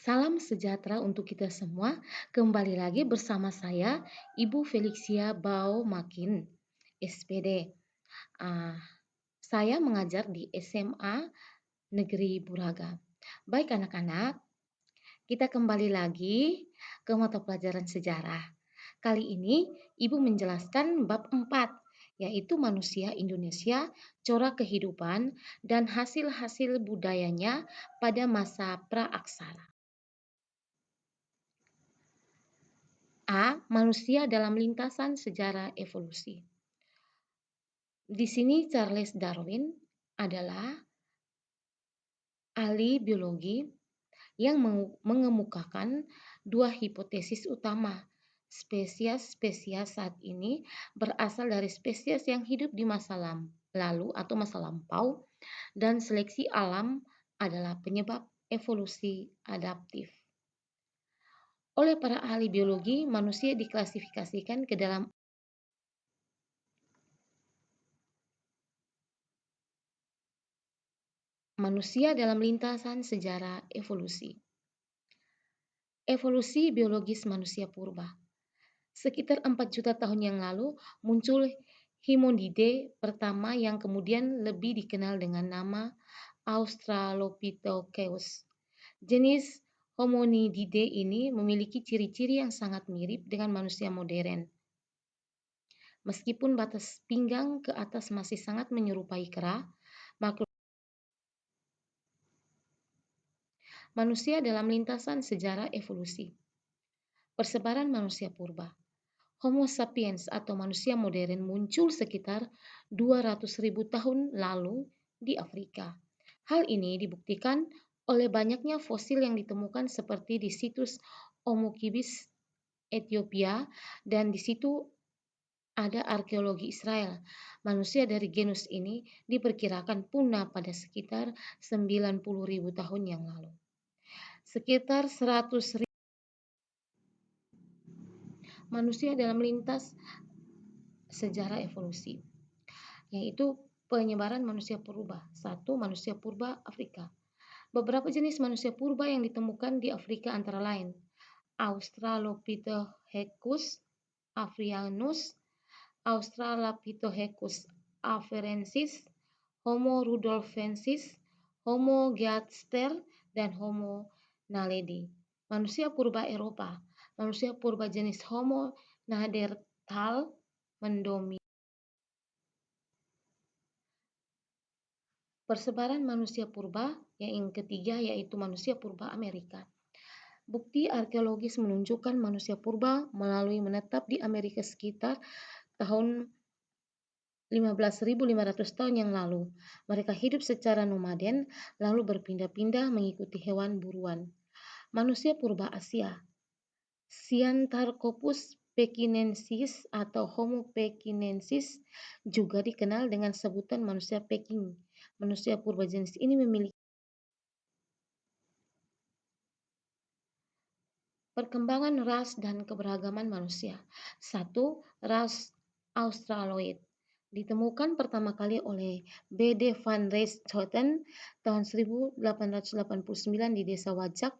Salam sejahtera untuk kita semua. Kembali lagi bersama saya, Ibu Felixia Baumakin, SPD. Ah, saya mengajar di SMA Negeri Buraga. Baik anak-anak, kita kembali lagi ke mata pelajaran sejarah. Kali ini Ibu menjelaskan bab 4, yaitu manusia Indonesia, corak kehidupan, dan hasil-hasil budayanya pada masa praaksara. A. Manusia dalam lintasan sejarah evolusi. Di sini Charles Darwin adalah ahli biologi yang mengemukakan dua hipotesis utama. Spesies-spesies saat ini berasal dari spesies yang hidup di masa lalu atau masa lampau, dan seleksi alam adalah penyebab evolusi adaptif. Oleh para ahli biologi, manusia diklasifikasikan ke dalam manusia dalam lintasan sejarah evolusi. Evolusi biologis manusia purba. Sekitar 4 juta tahun yang lalu muncul Hominide pertama yang kemudian lebih dikenal dengan nama Australopithecus. Jenis Hominide ini memiliki ciri-ciri yang sangat mirip dengan manusia modern. Meskipun batas pinggang ke atas masih sangat menyerupai kera, manusia dalam lintasan sejarah evolusi. Persebaran manusia purba. Homo sapiens atau manusia modern muncul sekitar 200.000 tahun lalu di Afrika. Hal ini dibuktikan oleh banyaknya fosil yang ditemukan seperti di situs Omukibis, Ethiopia, dan di situ ada arkeologi Israel. Manusia dari genus ini diperkirakan punah pada sekitar 90.000 tahun yang lalu. Sekitar 100.000 manusia dalam lintas sejarah evolusi, yaitu penyebaran manusia purba. 1. Manusia purba Afrika. Beberapa jenis manusia purba yang ditemukan di Afrika antara lain Australopithecus africanus, Australopithecus afarensis, Homo rudolfensis, Homo geatster, dan Homo naledi. Manusia purba Eropa. Manusia purba jenis Homo neanderthal mendominasi. Persebaran manusia purba yang ketiga yaitu manusia purba Amerika. Bukti arkeologis menunjukkan manusia purba melalui menetap di Amerika sekitar tahun 15.500 tahun yang lalu. Mereka hidup secara nomaden lalu berpindah-pindah mengikuti hewan buruan. Manusia purba Asia. Siantarcopus pekinensis atau Homo pekinensis juga dikenal dengan sebutan manusia Peking. Manusia purba jenis ini memiliki perkembangan ras dan keberagaman manusia. 1. Ras Australoid. Ditemukan pertama kali oleh B.D. van Richthofen tahun 1889 di Desa Wajak,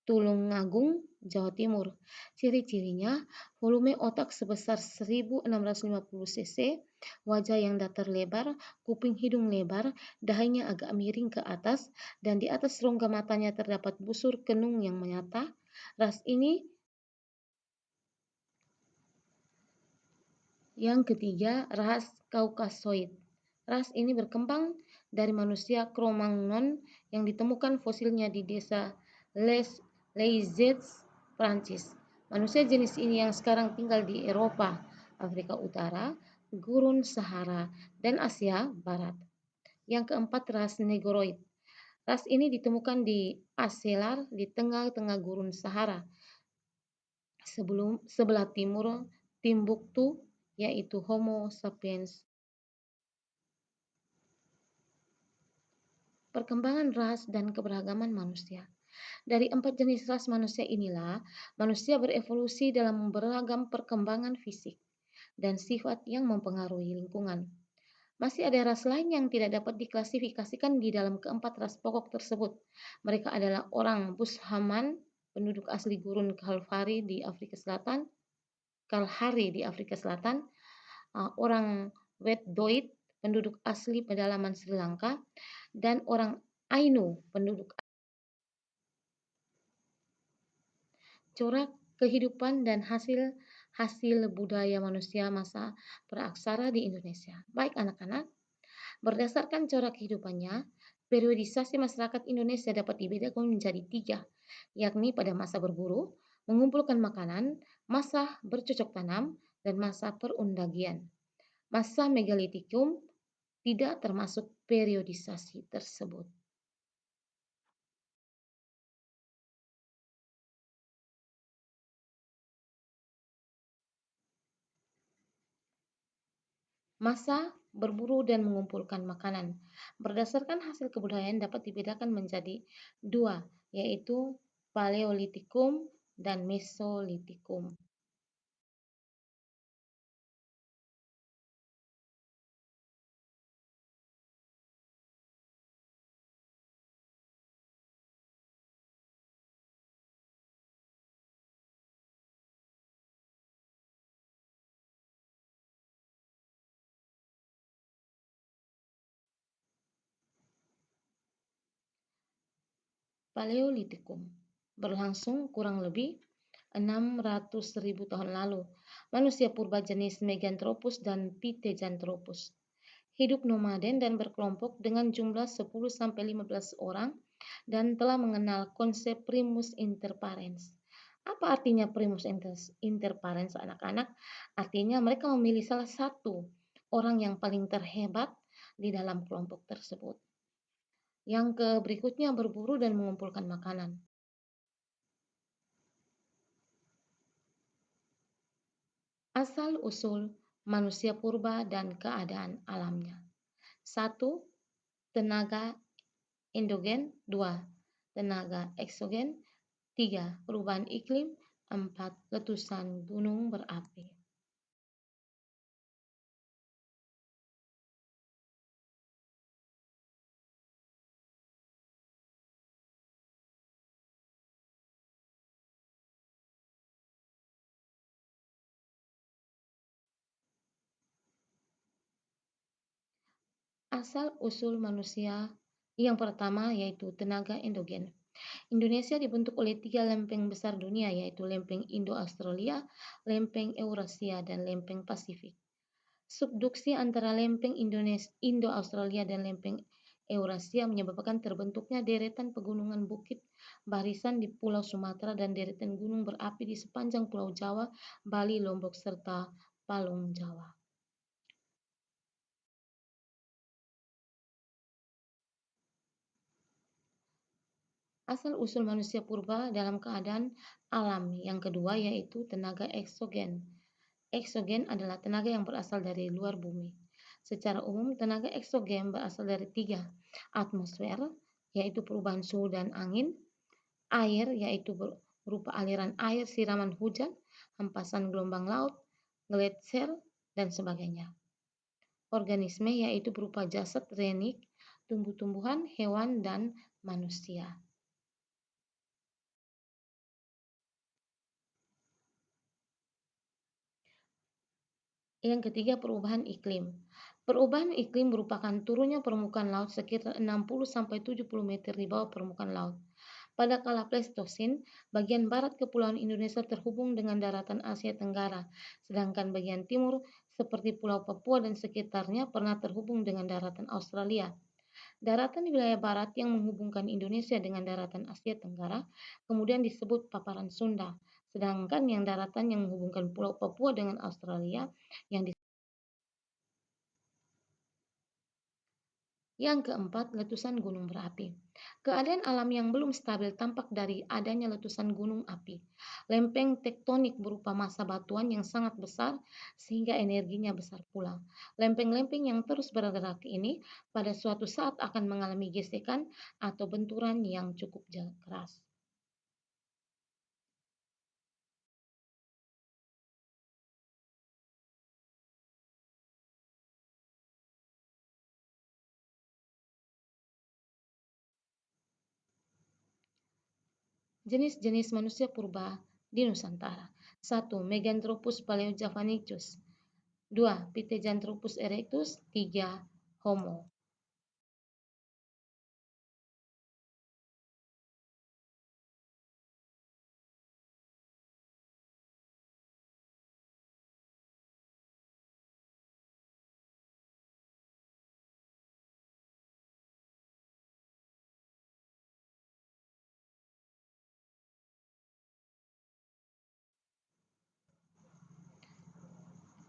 Tulungagung, Jawa Timur. Ciri-cirinya, volume otak sebesar 1650 cc, wajah yang datar lebar, kuping hidung lebar, dahinya agak miring ke atas, dan di atas rongga matanya terdapat busur kenung yang menyata. Ras ini yang ketiga, ras Caucasoid. Ras ini berkembang dari manusia Cro-Magnon yang ditemukan fosilnya di desa Les Leizes, Prancis. Manusia jenis ini yang sekarang tinggal di Eropa, Afrika Utara, Gurun Sahara, dan Asia Barat. Yang keempat, ras Negroid. Ras ini ditemukan di Aselar di tengah-tengah Gurun Sahara, sebelah timur Timbuktu, yaitu Homo sapiens. Perkembangan ras dan keberagaman manusia. Dari 4 jenis ras manusia inilah, manusia berevolusi dalam beragam perkembangan fisik dan sifat yang mempengaruhi lingkungan. Masih ada ras lain yang tidak dapat diklasifikasikan di dalam keempat ras pokok tersebut. Mereka adalah orang Bushaman, penduduk asli gurun Kalahari di Afrika Selatan, orang Wet'suwet'en, penduduk asli pedalaman Sri Lanka, dan orang Ainu, penduduk. Corak kehidupan dan hasil budaya manusia masa praaksara di Indonesia. Baik anak-anak, berdasarkan corak kehidupannya, periodisasi masyarakat Indonesia dapat dibedakan menjadi tiga, yakni pada masa berburu, mengumpulkan makanan, masa bercocok tanam, dan masa perundagian. Masa megalitikum tidak termasuk periodisasi tersebut. Masa berburu dan mengumpulkan makanan. Berdasarkan hasil kebudayaan dapat dibedakan menjadi dua, yaitu Paleolitikum dan Mesolitikum. Paleolitikum berlangsung kurang lebih 600.000 tahun lalu. Manusia purba jenis Meganthropus dan Pithecanthropus hidup nomaden dan berkelompok dengan jumlah 10-15 orang dan telah mengenal konsep primus inter parens. Apa artinya primus inter parens, anak-anak? Artinya mereka memilih salah satu orang yang paling terhebat di dalam kelompok tersebut. Yang berikutnya berburu dan mengumpulkan makanan. Asal-usul manusia purba dan keadaan alamnya. 1. Tenaga endogen. 2. Tenaga eksogen. 3. Perubahan iklim. 4. Letusan gunung berapi. Asal-usul manusia yang pertama yaitu tenaga endogen. Indonesia dibentuk oleh 3 lempeng besar dunia, yaitu lempeng Indo-Australia, lempeng Eurasia, dan lempeng Pasifik. Subduksi antara lempeng Indo-Australia dan lempeng Eurasia menyebabkan terbentuknya deretan pegunungan bukit barisan di Pulau Sumatera dan deretan gunung berapi di sepanjang Pulau Jawa, Bali, Lombok, serta Palung Jawa. Asal-usul manusia purba dalam keadaan alam yang kedua yaitu tenaga eksogen. Eksogen adalah tenaga yang berasal dari luar bumi. Secara umum, tenaga eksogen berasal dari 3, atmosfer, yaitu perubahan suhu dan angin, air, yaitu berupa aliran air siraman hujan, hempasan gelombang laut, gletser, dan sebagainya. Organisme, yaitu berupa jasad renik, tumbuh-tumbuhan, hewan, dan manusia. Yang ketiga, perubahan iklim. Perubahan iklim merupakan turunnya permukaan laut sekitar 60-70 meter di bawah permukaan laut. Pada kala Pleistosen, bagian barat kepulauan Indonesia terhubung dengan daratan Asia Tenggara, sedangkan bagian timur seperti Pulau Papua dan sekitarnya pernah terhubung dengan daratan Australia. Daratan di wilayah barat yang menghubungkan Indonesia dengan daratan Asia Tenggara kemudian disebut paparan Sunda, sedangkan yang daratan yang menghubungkan Pulau Papua dengan Australia yang Yang keempat, letusan gunung berapi. Keadaan alam yang belum stabil tampak dari adanya letusan gunung api. Lempeng tektonik berupa massa batuan yang sangat besar sehingga energinya besar pula. Lempeng-lempeng yang terus bergerak ini pada suatu saat akan mengalami gesekan atau benturan yang cukup keras. Jenis-jenis manusia purba di Nusantara. 1. Meganthropus paleojavanicus. 2. Pithecanthropus erectus. 3. Homo.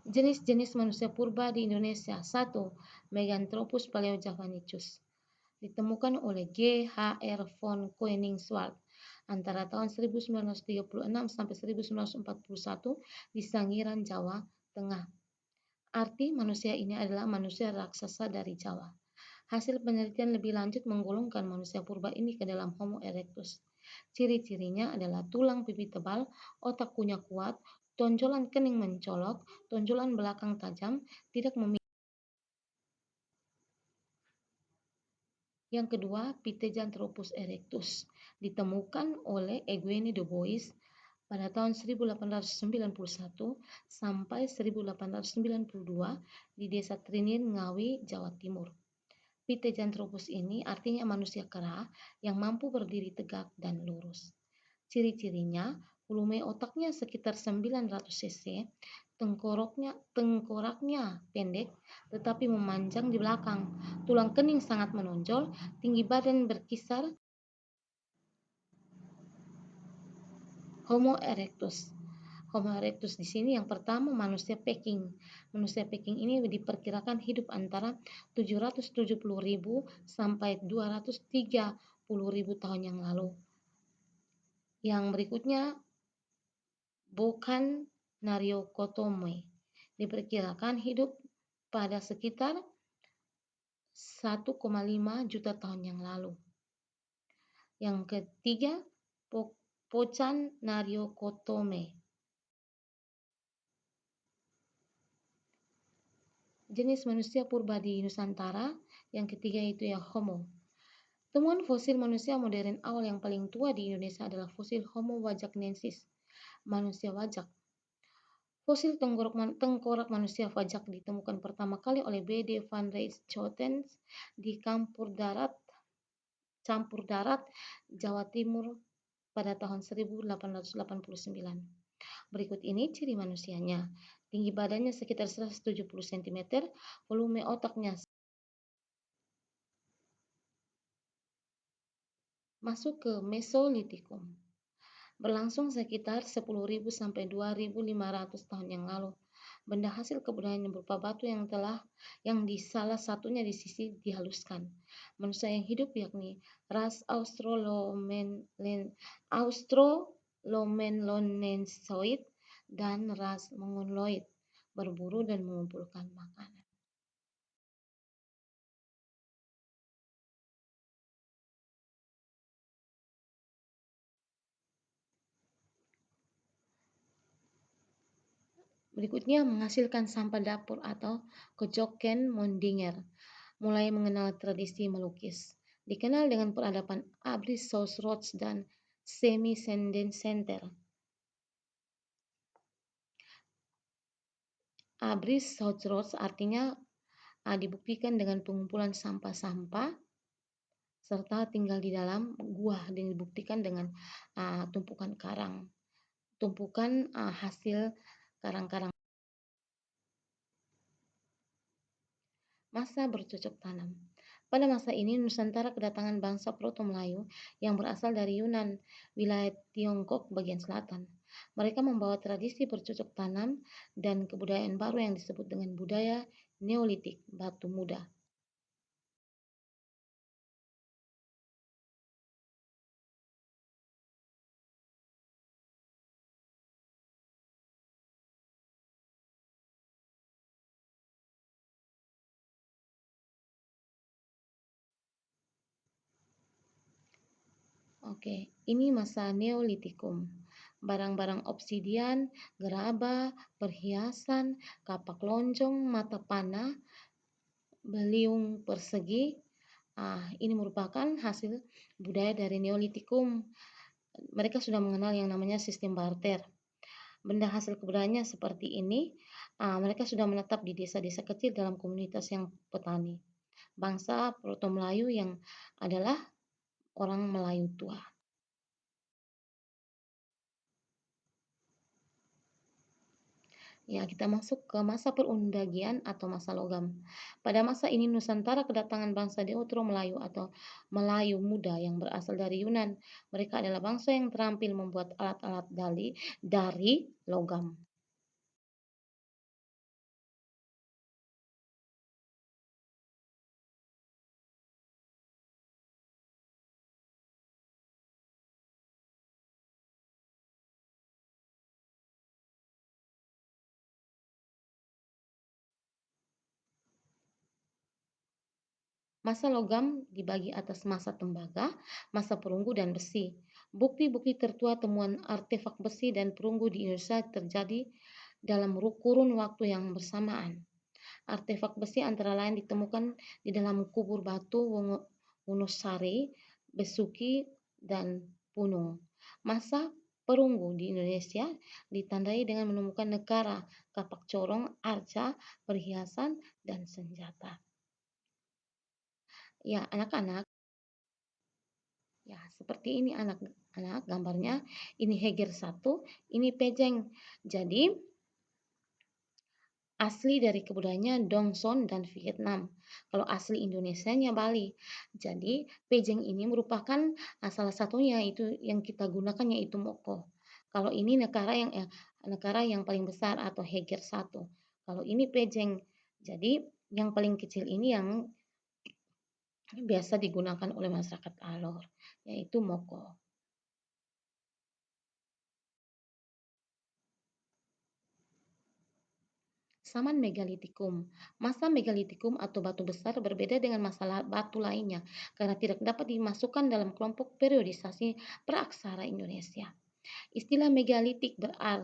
Jenis-jenis manusia purba di Indonesia. 1. Meganthropus paleojavanicus. Ditemukan oleh G. H. R. von Koenigswald antara tahun 1936 sampai 1941 di Sangiran, Jawa Tengah. Arti manusia ini adalah manusia raksasa dari Jawa. Hasil penelitian lebih lanjut menggolongkan manusia purba ini ke dalam Homo erectus. Ciri-cirinya adalah tulang pipi tebal, otak kunyah kuat, tonjolan kening mencolok, tonjolan belakang tajam, tidak memiliki. Yang kedua, Pithecanthropus erectus ditemukan oleh Eugene de Bois pada tahun 1891 sampai 1892 di Desa Trinil, Ngawi, Jawa Timur. Pithecanthropus ini artinya manusia kera yang mampu berdiri tegak dan lurus. Ciri-cirinya, volume otaknya sekitar 900 cc, tengkoraknya pendek tetapi memanjang di belakang, tulang kening sangat menonjol, tinggi badan berkisar. Homo erectus. Homo erectus di sini yang pertama manusia Peking. Manusia Peking ini diperkirakan hidup antara 770.000 sampai 230.000 tahun yang lalu. Yang berikutnya Bokan Nariokotomoi diperkirakan hidup pada sekitar 1,5 juta tahun yang lalu. Yang ketiga Pocan Nariokotome. Jenis manusia purba di Nusantara. Yang ketiga itu ya Homo. Temuan fosil manusia modern awal yang paling tua di Indonesia adalah fosil Homo wajaknensis, manusia wajak. Fosil tengkorak manusia wajak ditemukan pertama kali oleh B. D. van Rietschoten di Campur Darat, Jawa Timur pada tahun 1889. Berikut ini ciri manusianya. Tinggi badannya sekitar 170 cm, volume otaknya. Masuk ke Mesolitikum. Berlangsung sekitar 10.000 sampai 2.500 tahun yang lalu. Benda hasil kebudayaan yang berupa batu yang di salah satunya di sisi dihaluskan. Manusia yang hidup yakni ras Australomenlonensoid dan ras Mongoloid, berburu dan mengumpulkan makanan. Berikutnya menghasilkan sampah dapur atau Kejoken Mondinger. Mulai mengenal tradisi melukis. Dikenal dengan peradaban Abris Sausrots dan Semi Center. Abris Sausrots artinya dibuktikan dengan pengumpulan sampah-sampah serta tinggal di dalam gua dan dibuktikan dengan tumpukan hasil karang-karang. Masa bercocok tanam. Pada masa ini Nusantara kedatangan bangsa Proto-Melayu yang berasal dari Yunan, wilayah Tiongkok bagian selatan. Mereka membawa tradisi bercocok tanam dan kebudayaan baru yang disebut dengan budaya Neolitik, batu muda. Oke, ini masa Neolitikum. Barang-barang obsidian, gerabah, perhiasan, kapak lonjong, mata panah, beliung persegi. Ini merupakan hasil budaya dari Neolitikum. Mereka sudah mengenal yang namanya sistem barter. Benda hasil kebudayaannya seperti ini, mereka sudah menetap di desa-desa kecil dalam komunitas yang petani. Bangsa Proto Melayu yang adalah orang Melayu tua. Ya, kita masuk ke masa perundagian atau masa logam. Pada masa ini Nusantara kedatangan bangsa Deutero Melayu atau Melayu muda yang berasal dari Yunan. Mereka adalah bangsa yang terampil membuat alat-alat dari logam. Masa logam dibagi atas masa tembaga, masa perunggu dan besi. Bukti-bukti tertua temuan artefak besi dan perunggu di Indonesia terjadi dalam kurun waktu yang bersamaan. Artefak besi antara lain ditemukan di dalam kubur batu Wonosari, Besuki, dan Punung. Masa perunggu di Indonesia ditandai dengan menemukan negara, kapak corong, arca, perhiasan, dan senjata. Ya, anak-anak, ya seperti ini anak-anak gambarnya. Ini Heger 1, ini Pejeng. Jadi asli dari kebudayaannya Dongson dan Vietnam. Kalau asli Indonesianya Bali. Jadi Pejeng ini merupakan salah satunya itu yang kita gunakan yaitu Moko. Kalau ini negara yang paling besar atau Heger 1. Kalau ini Pejeng. Jadi yang paling kecil ini yang biasa digunakan oleh masyarakat Alor, yaitu Moko. Zaman Megalitikum. Masa Megalitikum atau batu besar berbeda dengan masa batu lainnya karena tidak dapat dimasukkan dalam kelompok periodisasi praksara Indonesia. Istilah megalitik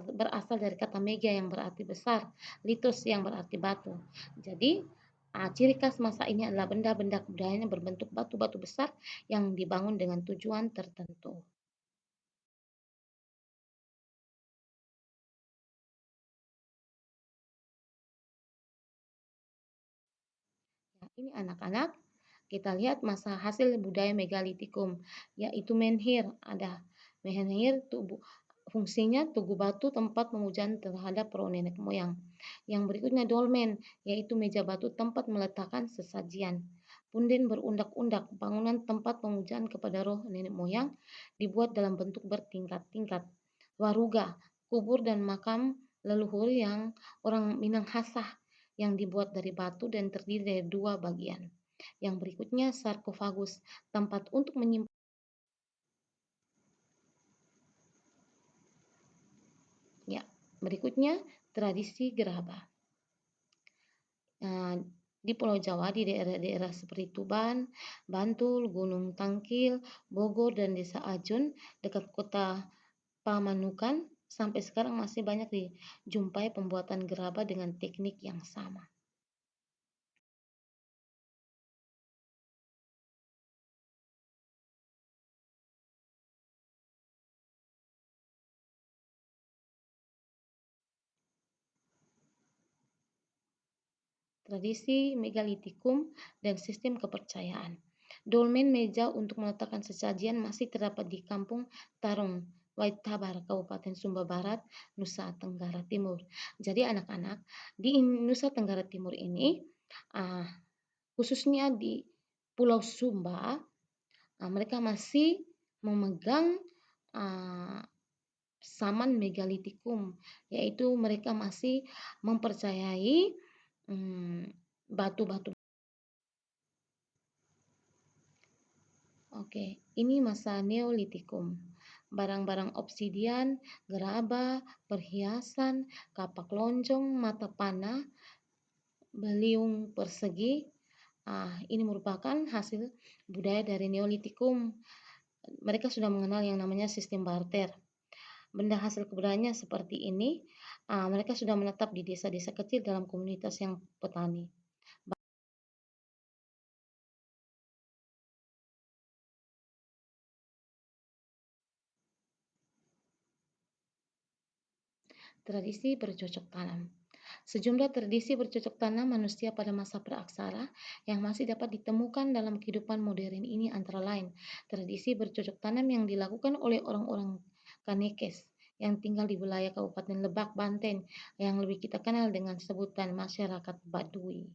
berasal dari kata mega yang berarti besar, litos yang berarti batu. Jadi, ciri khas masa ini adalah benda-benda kebudayaan yang berbentuk batu-batu besar yang dibangun dengan tujuan tertentu. Nah, ini anak-anak, kita lihat masa hasil budaya megalitikum, yaitu menhir. Ada menhir fungsinya tugu batu tempat pemujaan terhadap para nenek moyang. Yang berikutnya dolmen, yaitu meja batu tempat meletakkan sesajian. Punden berundak-undak, bangunan tempat pemujaan kepada roh nenek moyang dibuat dalam bentuk bertingkat-tingkat. Waruga, kubur dan makam leluhur yang orang Minang Hasah yang dibuat dari batu dan terdiri dari dua bagian. Yang berikutnya sarkofagus, tempat untuk menyimpan. Ya, berikutnya tradisi gerabah. Nah, di Pulau Jawa di daerah-daerah seperti Tuban, Bantul, Gunung Tangkil, Bogor, dan Desa Ajun dekat kota Pamanukan sampai sekarang masih banyak dijumpai pembuatan gerabah dengan teknik yang sama. Tradisi megalitikum dan sistem kepercayaan. Dolmen meja untuk meletakkan sesajian masih terdapat di Kampung Tarung, Waitabar, Kabupaten Sumba Barat, Nusa Tenggara Timur. Jadi anak-anak, di Nusa Tenggara Timur ini, khususnya di Pulau Sumba, mereka masih memegang zaman megalitikum, yaitu mereka masih mempercayai batu-batu. Oke, ini masa Neolitikum. Barang-barang obsidian, gerabah, perhiasan, kapak lonjong, mata panah, beliung persegi. Ini merupakan hasil budaya dari Neolitikum. Mereka sudah mengenal yang namanya sistem barter. Benda hasil kebudayaannya seperti ini, mereka sudah menetap di desa-desa kecil dalam komunitas yang petani. Tradisi bercocok tanam. Sejumlah tradisi bercocok tanam manusia pada masa praaksara yang masih dapat ditemukan dalam kehidupan modern ini antara lain tradisi bercocok tanam yang dilakukan oleh orang-orang Kanekes yang tinggal di wilayah Kabupaten Lebak, Banten yang lebih kita kenal dengan sebutan masyarakat Baduy.